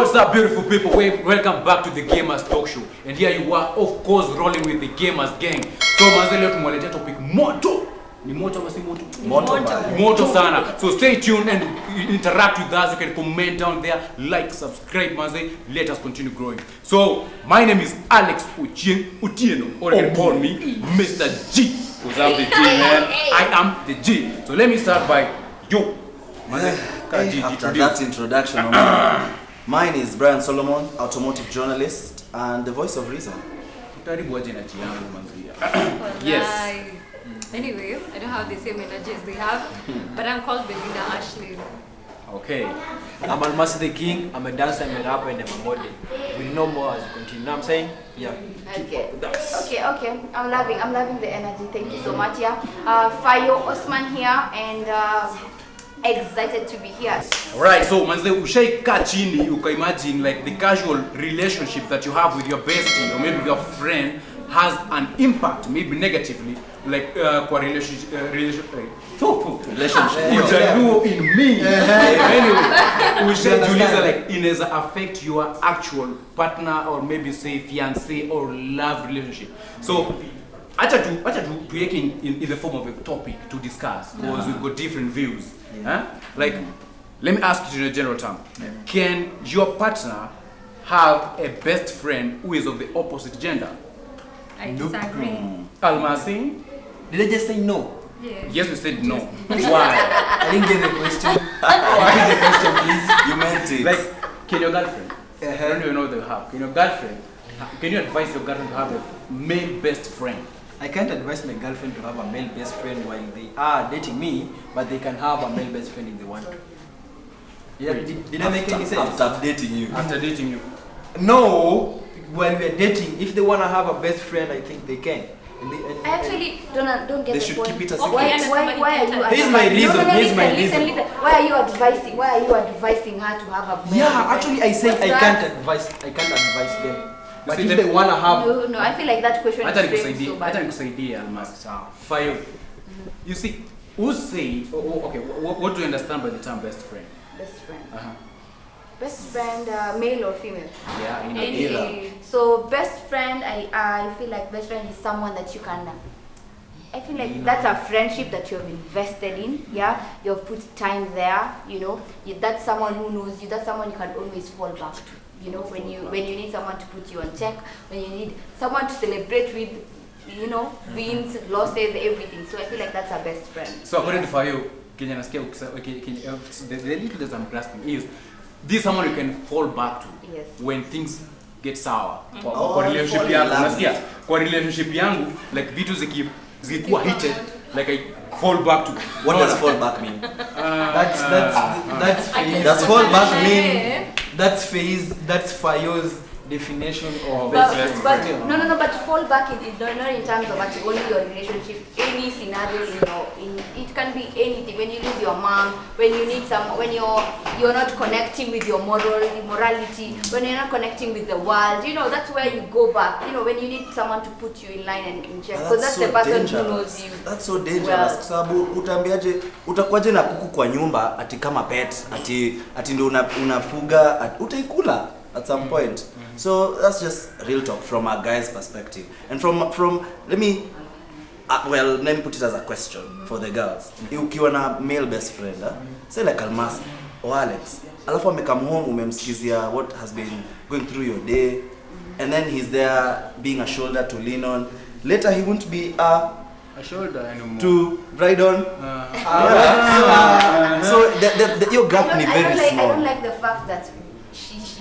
What's up, beautiful people? Welcome back to the Gamers Talk Show. And here you are, of course, rolling with the Gamers gang. So, manze leo tumwaletea topic moto. Ni moto ama si moto? Moto sana. So stay tuned and interact with us. You can comment down there, like, subscribe, manze. Let us continue growing. So, my name is Alex Otieno, or you can call me Mr. G. Because I'm the G, man. I am the G. So let me start by you. After that introduction, mine is Brian Solomon, automotive journalist and the voice of reason. Yes. Anyway, I don't have the same energy as they have, but I'm called Belinda Ashley. Okay. I'm Almasi the King. I'm a dancer, I'm a rapper, and I'm a model. We'll know more as we continue. You know what I'm saying? Yeah. Okay. I'm loving the energy. Thank you so much. Yeah. Fayo Osman here, and excited to be here. Alright, so manze ushaika chini ukaimagine like the casual relationship that you have with your bestie or maybe your friend has an impact, maybe negatively, like kwa relationship in me. Anyway, ushajiuliza like inaweza affect your actual partner or maybe say fiancé or love relationship. So acha tu in the form of a topic to discuss because we've got different views. Huh? Like, let me ask you in a general term. Can your partner have a best friend who is of the opposite gender? I disagree. Almasi? Did I just say no? Yes, we said no. Why? I didn't get the question. Repeat the question, please. You meant it. Like, can your girlfriend? I don't even know they have. Can you advise your girlfriend to have a male best friend? I can't advise my girlfriend to have a male best friend while they are dating me, but they can have a male best friend if they want to. Yeah, did I make any sense? After dating you. After dating you? No, when we're dating, if they want to have a best friend, I think they can. I actually don't get They the should point. keep it a Why secret. are you? Here's my reason. Listen. Why are you advising her to have a male Yeah, friend? actually, I said What's I that? can't advise them. But see, if they want to have... No, I feel like that question is framed so Hata bad. nikusaidie Almas. Fayo. You see, who say okay, what do you understand by the term best friend? Best friend. Uh-huh. Best friend, male or female? Yeah, in Any. era. So best friend, I feel like best friend is someone that you can. I feel like that's a friendship that you have invested in. Yeah, you have put time there. You know, that's someone who knows you. That's someone you can always fall back to. You know, when you need someone to put you on check, when you need someone to celebrate with, you know, wins, losses, everything. So I feel like that's our best friend. So according to Fayo, Kenya nasikia the little that I'm grasping is this someone you can fall back to Yes. when things get sour. Oh, Kwa relationship fall in yangu, love. nasikia kwa relationship yangu like vitu zikikuwa heated like I fall back to. What does fall back mean? That's phase. Does fall back mean? That's phase. That's Fayo's definition of But best friend. no, but fall back in not in terms of actually only your relationship. Any scenario it can be anything. When you lose your mom, when you need when you're not connecting with your morality, when you're not connecting with the world, you know, that's where you go back. You know, when you need someone to put you in line and in check, because that's the person who knows you. That's so dangerous. Kwa sababu utakuwaje na kuku kwa nyumba ati kama pet ati ndio unafuga utaikula at some point. So that's just real talk from a guy's perspective. And from let me put it as a question for the girls. Ukiwa na male best friend, say like Almas or Alex, alafu amekam home umemsikizia what has been going through your day, and then he's there being a shoulder to lean on. Later he won't be A shoulder anymore. to ride on. So your gap is very small. I don't like the fact that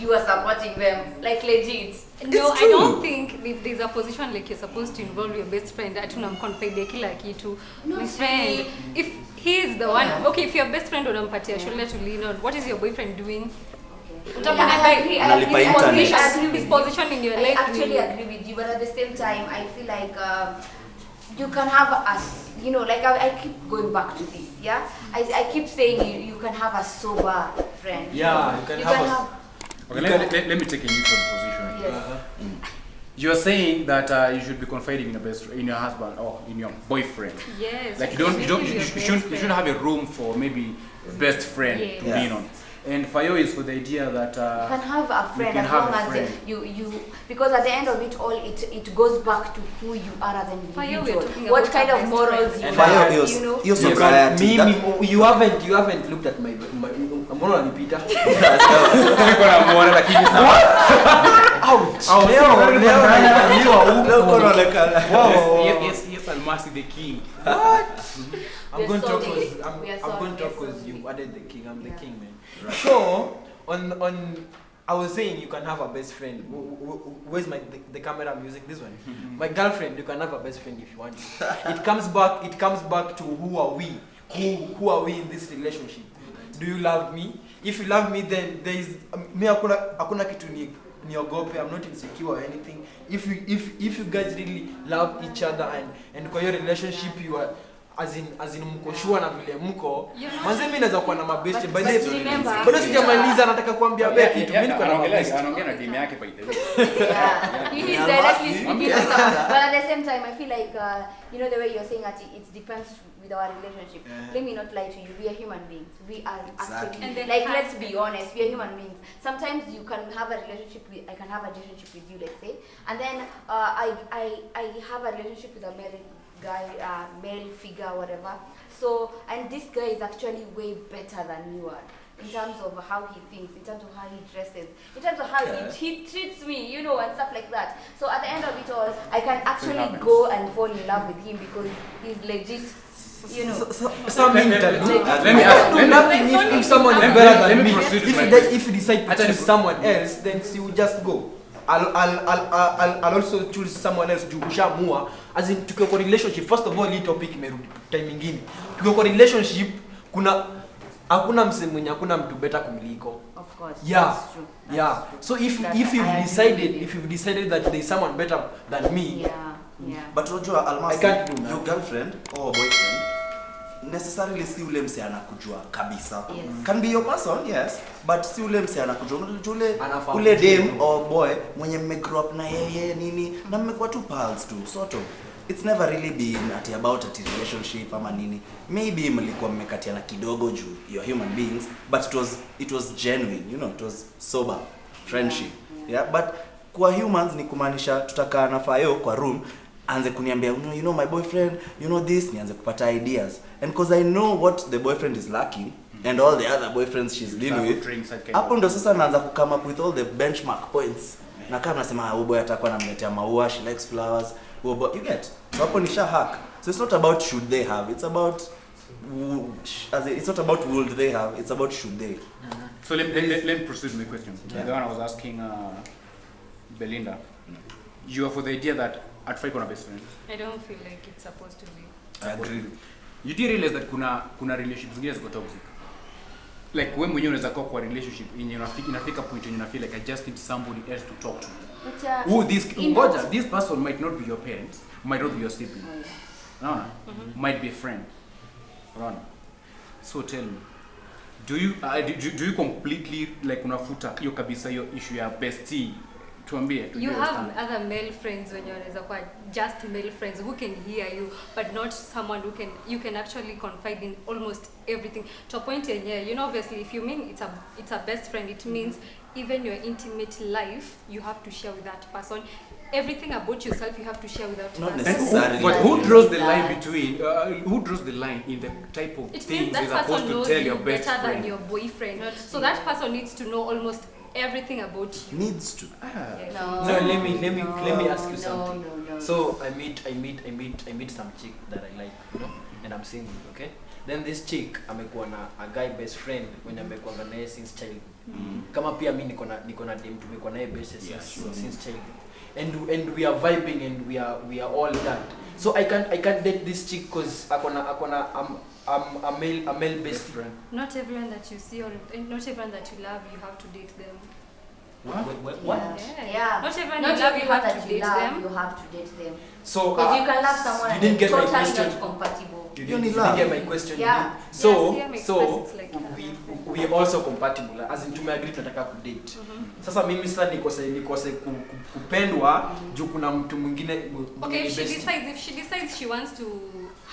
you are supporting them, like legit. No, I don't think if there's a position like you're supposed to involve your best friend, confide kila kitu. My friend, if he is the one, okay, if your best friend unampatia shoulder to lean on, what is your boyfriend doing? I agree. His position in your life. I actually agree with you, but at the same time, I feel like you can have you know, like I keep going back to this, yeah? I keep saying you can have a sober friend. Yeah, you can have Okay, let me take a neutral position. Yes. You're saying that you should be confiding in your husband or in your boyfriend. Yes. Like you shouldn't have a room for maybe best friend to lean on. And Fayo is for the idea that you can have a friend can as have long a as friend. you because at the end of it all it goes back to who you are as an Fayo, individual. we're talking What about kind our of best morals friend. you have, Fire you know. your You sobriety. can't, you haven't looked at my mbona unanipita? Mbona lakini sawa. Ouch. Yes, Almasi the king. What? I'm We're going to talk sorry. because We are I'm going to talk sorry, because we are you added the king. I'm the Yeah. king, man. Right. So on I was saying you can have a best friend. Where's the camera I'm using? This one. My girlfriend. You can have a best friend if you want. It comes back to who are we? Who are we in this relationship? Do you love me? If you love me, then there is me akuna kitu niogope. I'm not insecure or anything. If you guys really love each other and kwa hiyo relationship you are as in mko sure na vile mko manze mimi naweza kuwa na mabest by the way bado sijamaliza nataka kuambia Becky kitu mimi niko na mabest anaongea na team yake by the way. Yeah, he's directly speaking to someone. But at the same time, I feel like, you know, the way you're saying that it depends with our relationship. Let me not lie to you. We are human beings. We are actually, And then like, let's be honest, we are human beings. Sometimes you can have a relationship with, I can have a relationship with you, let's say, and then I have a relationship with a married guy, male figure, whatever. So, and this guy is actually way better than you are. In terms of how he thinks, in terms of how he dresses, in terms of how he treats me, you know, and stuff like that. So at the end of it all, I can actually go and fall in love with him because he's legit, you know. Let me ask. If someone is better let than me me, proceed with my question. if you decide to choose someone else, then you just go. I'll also choose someone else to ushamua. As in tukiwa kwa relationship, first of all, hii topic imerudi time nyingine. Tukiwa kwa relationship, hakuna msemo mwenye hakuna mtu better kumliko. Of course. Yeah. That's true. Yeah. True. So if That you've I agree decided with you. if you've decided that there is someone better than me, Yeah. But unajua Almasi, I can't do that. your girlfriend or boyfriend necessarily si ule mse anakujua kabisa. Yes. Can be your person, yes, but si ule mse anakujua. Unajua Anafahamu. ule dame or boy mwenye mme grow up na yeye nini na mmekuwa tu pals tu sort of. It's never really been about a relationship ama nini. Maybe mlikuwa mmekatiana kidogo juu you're human beings, but it was genuine, you know, it was sober friendship. Yeah, but kwa humans ni kumaanisha tutakaa na Fayo kwa room anze kuniambia you know my boyfriend, you know this, nianze kupata ideas. And because I know what the boyfriend is lacking and all the other boyfriends she's been with, hapo ndo sasa naanza ku come up with all the benchmark points. Na kama nasema huyo boy atakuwa anamletea maua, she likes flowers, huyo boy, you get. So hapo ni hack. So it's not about should they have, it's about it's not about would they have, it's about should they. So let me proceed with my question. Yeah. The one I was asking Belinda. You are for the idea that at 5 kuna best friend. I don't feel like it's supposed to be. I agree. You do realize that kuna relationships zingine ziko toxic. Like wewe mwenyewe unaweza kuwa kwa relationship yenye inafika point yenye feel like I just need somebody else to talk to. But This person might not be your parents, might not be your sibling. No. Might be a friend. Run. So tell me, do you completely like unafuta hiyo kabisa hiyo issue ya bestie? Tuambie. You have other male friends when you're just male friends who can hear you, but not someone who you can actually confide in almost everything. To a point in here, you know, obviously, if you mean it's a best friend, it means even your intimate life you have to share with that person. Everything about yourself you have to share with that Not person. necessarily. But who draws the line between? Who draws the line in the type of It things means that you're supposed person to knows tell you your best better friend? than your boyfriend. So that person needs to know almost everything about you. Needs to. Yes. No. So let me ask you something. No. So I meet some chick that I like, you know, and I'm single, okay? Then this chick amekuwa na a guy best friend when amekuwa naye since childhood. Kama pia mimi niko na dem tumekuwa naye best since childhood. And we are vibing and we are all that. So I can't date this chick cuz akona a male best friend. Not everyone that you see or not everyone that you love, you have to date them. What? Yeah. Not everyone Not you love, you everyone have that to you date love, them. you have to date them. So Because you can love someone you and didn't get my totally question. not compatible. You You didn't love. get my question. Yeah. You did. So Yes, yeah, so makes sense, like, we are also compatible. As in tumeagree tunataka kudate. Sasa mimi sasa nikose kupendwa juu kuna mtu mwingine Okay, mwenye if best. she decides she wants to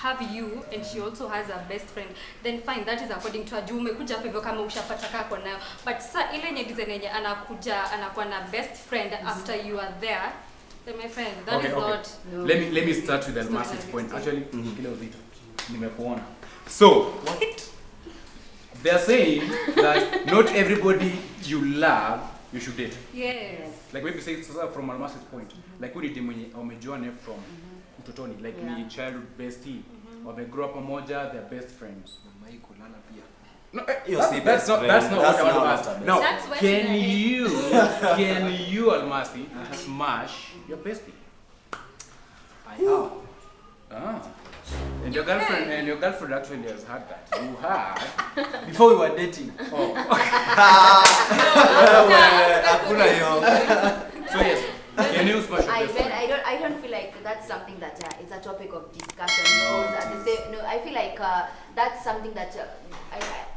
have you and she also has a best friend, then fine, that is according to her. Juu umekuja hapo hivyo kama ushapata kako nayo. But sasa ile nye design yenye anakuwa na best friend after you are there, then my friend, that is not. No. Let me start with the Almasi's point. Actually, kile uzito. Nimekuona. So, they are saying that not everybody you love you should date. Yes. Like maybe say from Almasi's point. Like when you mwenye umejuana from utotoni, like ni childhood bestie, wamegrow up pamoja, they're best friends. No, that's not what I want to ask. Now, can you Almasi smash your bestie? I have. Ah. And your girlfriend actually has had that. You had Before we were dating. Oh. So yes, can you smash your bestie? I don't feel like that's something that is a topic of discussion. I feel like that's something that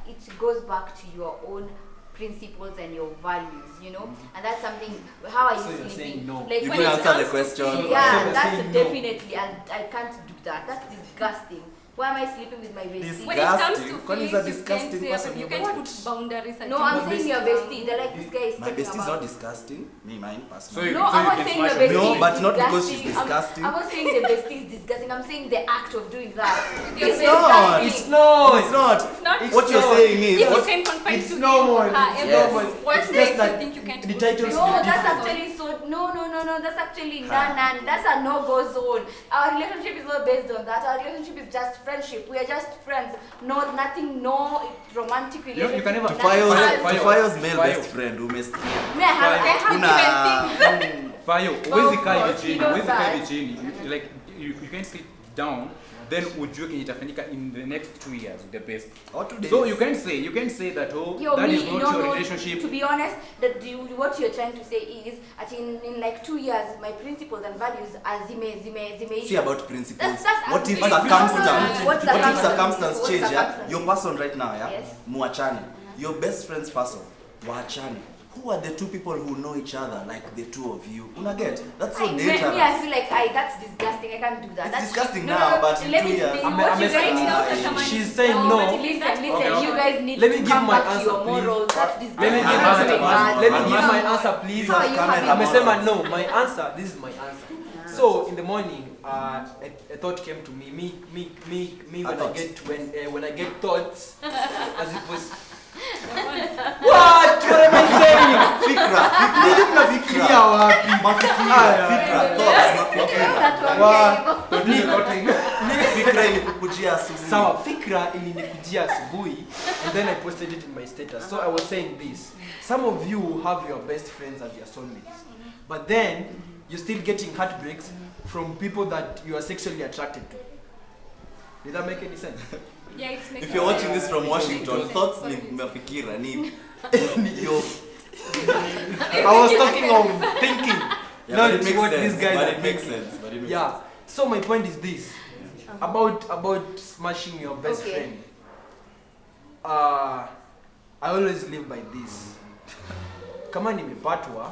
it goes back to your own principles and your values, you know, and that's something. How are you sleeping? No. Like You when can it answer the comes to question. sleep, yeah, that's definitely, and I can't do that. That's disgusting. Why am I sleeping with my bestie? When it comes to What is a feelings, disgusting person? you can't put boundaries. No, I'm saying your bestie. They're like, this guy is My talking bestie is about. not disgusting. Me, mine So personally. you- No, I'm not can saying smash your your bestie No, is but not because she's disgusting. disgusting. I'm not saying the bestie is disgusting. I'm saying the act of doing that. It's not. disgusting. It's not. It's not. It's not. What you're saying If is you what, can confide it's to normal. him or her It's every normal. what It's makes just you that think you can't the go titles to No, the that's different actually so. No. That's actually none. That's a no-go zone. Our relationship is not based on that. Our relationship is just friendship. We are just friends. No, nothing. No romantic relationship. You can never- Tufayo's male Fayo. best friend who missed. Me, I have given things. Fayo, Of huwezi kaa course, hivi he chini, knows huwezi kaa that. hivi chini. Like you can sit down, then ujue kenye itafanyika in the next 2 years with the best. Or 2 days. So you can say that that is not your relationship. To be honest, what you're trying to say is that in like 2 years, my principles and values are zime. See about principles. That's What if actually- circumstance? What's What if circumstance? circumstance What's change? Yeah? circumstance? Your person right now, yeah. Yes. Muachane. Your best friend's person. Waachane. Who are the two people who know each other like the two of you? Una get? That's so Me, dangerous. I feel like that's disgusting. I can't do that. It's That's disgusting no, now, no, but in let 2 me- years. what I'm you're saying saying now is- that someone- She's saying No, no. but Listen, Okay. you guys need Let to me give come my back to answer, your please. morals. That's Let me disgusting. give That's my very answer. bad. Let me give Almasi. my answer, please. How are you having Amesema morals? no. My answer. This is my answer. So in the morning, a thought came to me. When I get thoughts, as it was. What am I saying? Fikra. Nini mnafikiria wapi? Mafikira. Fikra. Thoughts. Mafikira. Fikra ilikukujia asubuhi. Sawa, fikra ilinikujia asubuhi and then I posted it in my status. So I was saying this. Some of you have your best friends as your soulmates. But then you're still getting heartbreaks from people that you are sexually attracted to. Did that make any sense? Yeah, it's making If you're watching sense. this from Washington, thoughts ni mafikira ni yo. I was talking of thinking. Yeah, not but it makes what sense. these guys But are it makes thinking. sense. But it makes Yeah. sense. So my point is this. About smashing your best Okay. friend. I always live by this. Kama nimepatwa,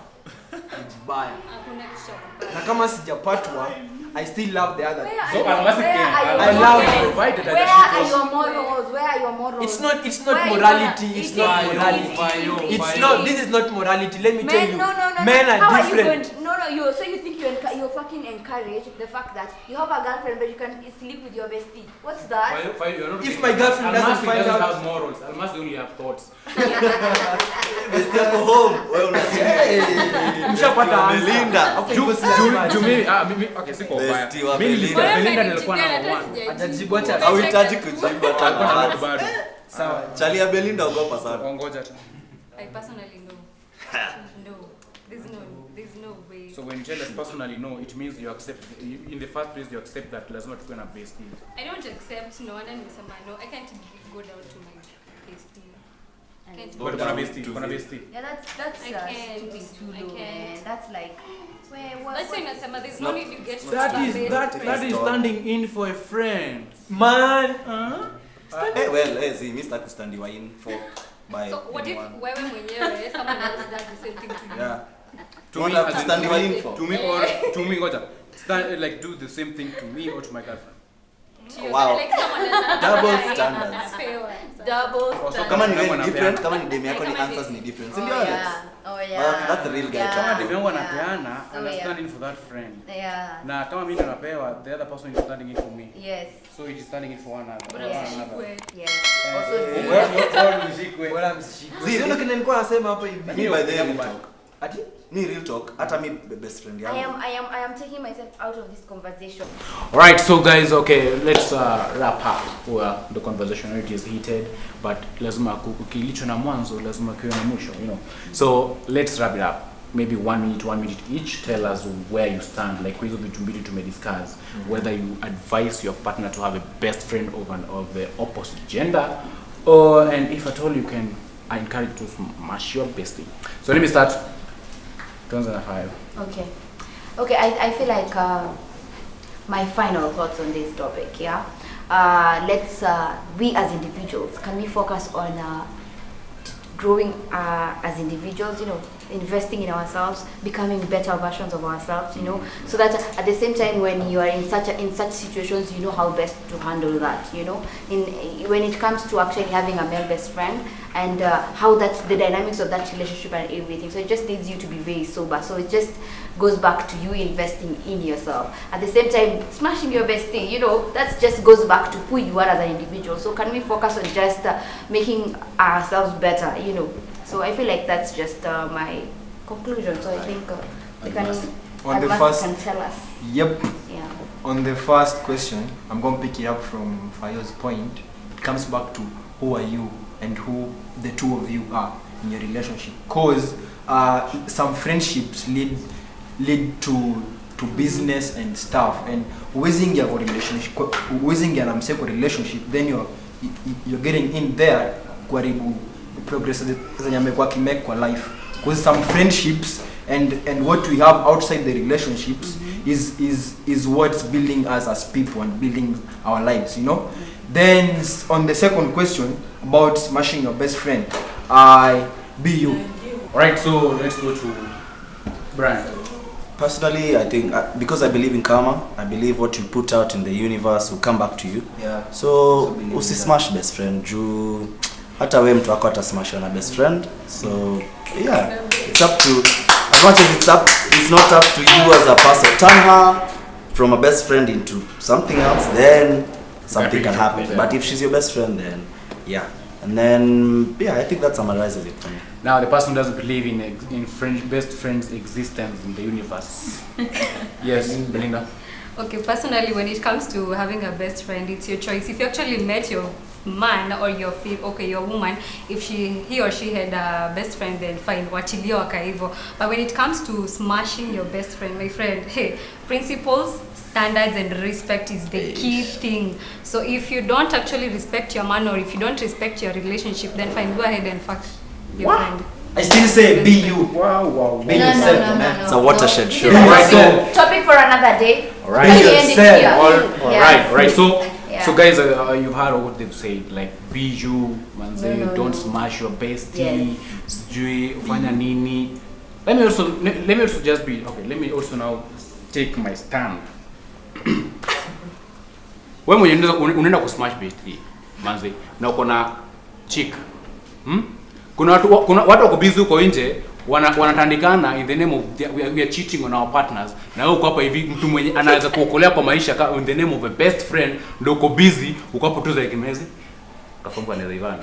it's bad. Hakuna kitu cha kupata. Na kama sijapatwa, I still love the other. Where So are Almasi you? can I love Almasi provided that Where she are was your morals? Where are your morals? It's not Where are you morality, gonna- it's it not is. morality. Fayo. It's not, this is not morality, let me tell Men, you. no. Men How are are you going different. to, so you think you fucking encourage the fact that you have a girlfriend but you can sleep with your bestie? What's that? Fayo, you're not If taking- my girlfriend doesn't Almasi find doesn't out- have morals. Almasi only have thoughts. Bestie yako home. Wewe unasema. Mshapata answer. Belinda. Okay, go see that. Mimi okay, siko mbaya. Bestie wa Mimi Belinda. nilisema Belinda Wewe nilikuwa na unajibia, one. hata sijajibu. Atajibu acha. Hauhitaji kujibu hata Alikuwa na na note bado. Sawa. Chali ya Belinda ogopa sana. Ongoja tu. I personally know. No. There's no way. So when you tell us personally no, it means you accept in the first place you accept that lazima tuwe na besties. I don't accept no, and then nimesema no. I can't go down to my bestie. I can't But kuna bestie, kuna bestie. Yeah, that's I can't. stooping too I low, can't. man. That's like, what? That's why nasema there's No. no need you get to That have is a that best that friend. is standing in for a friend. Man. See, Mr. Kustandiwa in for by So what if anyone. wewe mwenyewe someone else does the same thing to you? Yeah. To What me, have as in Kustandiwa in for? to me or to me, ngoja. Stand like do the same thing to me or to my girlfriend. Wow. Like someone else. Double standards. Double Also, Kama ni Kama wewe ni different, anapeana. kama ni demu yako ni Kama answers ni- ni different. Oh Si ndio Alex? yeah. Oh Well, yeah. that's the real guy. Yeah. Kama demu yangu Yeah. anapeana, Oh, I'm yeah. standing for that friend. Yeah. Na kama mimi ndo napewa, the other person is standing in for me. Yes. So it is standing in for one another. Bora Yeah. mshikwe. Yes. Also. Bora mshikwe. Sio kile nilikuwa nasema hapo hivi. Lakini by the way, real Bad. talk. Ati? Ni real talk. Hata mi best friend yangu. I am taking myself out of this conversation. Alright, so guys, okay, let's wrap up. Well, the conversation already is heated, but lazima kilicho na mwanzo lazima kiwe na mwisho, you know. So let's wrap it up. Maybe 1 minute each. Tell us where you stand. Like hizo vitu mbili tumediscuss. Whether you advise your partner to have a best friend of the opposite gender, or and if at all you can, I encourage you to smash your bestie. So let me start. 2005. Okay. Okay, I feel like my final thoughts on this topic, yeah? Let's, we as individuals, can we focus on growing as individuals, you know, investing in ourselves, becoming better versions of ourselves, you know, so that at the same time when you are in such situations, you know how best to handle that, you know, when it comes to actually having a male best friend and how the dynamics of that relationship and everything. So it just needs you to be very sober. So it just goes back to you investing in yourself. At the same time, smashing your bestie, you know, that just goes back to who you are as an individual. So can we focus on just making ourselves better, you know? So I feel like that's just my conclusion. So I think they can, On the Admas first- can tell us. Yep. Yeah. On the first question, I'm going to pick it up from Fayo's point. It comes back to who are you and who the two of you are in your relationship. Because some friendships lead to business and stuff. And wizing your relationship, then you're getting in there kuharibu progress zenye amekuwa kimake kwa life. Because some friendships and what we have outside the relationships is what's building us as people and building our lives, you know. Then on the second question about smashing your best friend, I be you. Alright, so let's go to Brian. Personally, I think because I believe in karma, I believe what you put out in the universe will come back to you. Yeah. So usismash best friend juu hata wewe mtu wako atasmash na best friend. So yeah, it's up to, as much as it's not up to you as a person. Turn her from a best friend into something else, then something can happen. Yeah. But if she's your best friend, then yeah. And then yeah, I think that summarizes it for me. Now the person doesn't believe in best friend's existence in the universe. Yes, Belinda. Okay, personally, when it comes to having a best friend, it's your choice. If you actually met your man or your woman, if he or she had a best friend, then fine, wachilia wakaivo. But when it comes to smashing your best friend, my friend, hey, principles, standards and respect is the key thing. So if you don't actually respect your man or if you don't respect your relationship, then fine, go ahead and fuck your friend. I still say be you. Wow. Be yourself, man. It's a watershed show. Right. Topic for another day. Alright. Can we end it Yourself. here? Alright. So Yeah. so guys, you've heard what they've said, like be you, manze, No. don't smash your bestie, Yes. sijui ufanya nini. Let me also just be okay. Let me also now take my stand. Wewe mwenye unaenda kusmash bestie, manze, na uko na chick. Kuna watu wako busy huko nje wanatandikana in the name of we are cheating on our partners. Na wewe uko hapa hivi, mtu mwenye anaweza kuokolea kwa maisha in the name of a best friend, ndio uko busy, uko hapo tu za kimezi. Kafungwa na Ivana.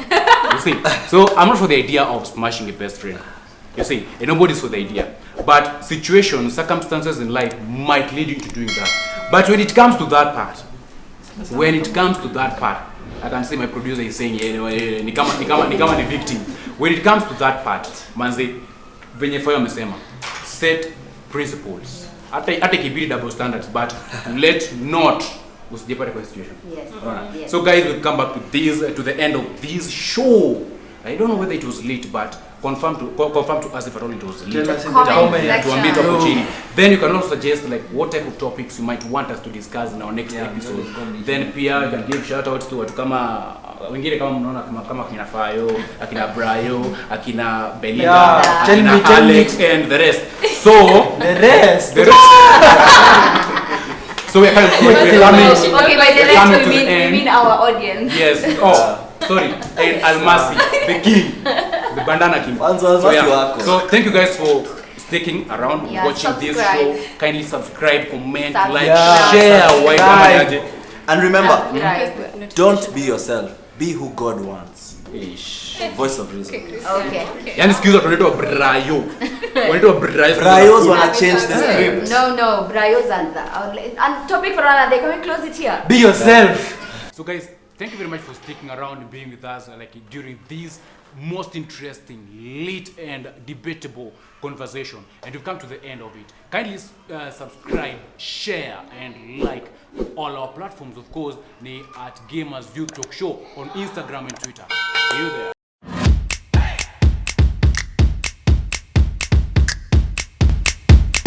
You see? So I'm not for the idea of smashing a best friend. You see? And nobody's for the idea. But situations, circumstances in life might lead you to doing that. But when it comes to that part, I can see my producer is saying ni kama ni victim. When it comes to that part, manze, venye Fayo amesema, set principles. Hata kibidi double standards, but let not usijipate kwa situation. Yes. Alright. Yes. So guys, we'll come back to the end of this show. I don't know whether it was late, but confirm to us if at all it was late. Tell us in the Comment comment. section. Tuambie tu hapo chini. Then you can also suggest like what type of topics you might want us to discuss in our next Yeah, episode. it's gonna be Then pia you can give shout outs to watu kama wengine kama mnaona kama akina Fayo, akina Brayo, akina Belinda, Yeah, tell akina me, Alex and the rest. So The rest. So So we're coming Okay, by the coming next to the we end. mean our audience. Yes. Oh, sorry. And Almasi, the king, the bandana king. So thank you guys for sticking around, Yeah, watching this subscribe. show. Kindly subscribe, comment, Subscribe. like, Yeah. share. Why Guys. can't And remember, Subscribe. don't be yourself. Be who God wants. Voice of reason. Okay. Yani siku hizo tunaitwa brayo. Wanaitwa brayo. Bryos wanna change the script. No, Bryos are the and topic for another day. Can we close it here? Be yourself. So guys, thank you very much for sticking around and being with us like during this most interesting, lit and debatable conversation. And we've come to the end of it. Kindly subscribe, share and like all our platforms. Of course, at Gamers Youth Talk Show on Instagram and Twitter. See you there.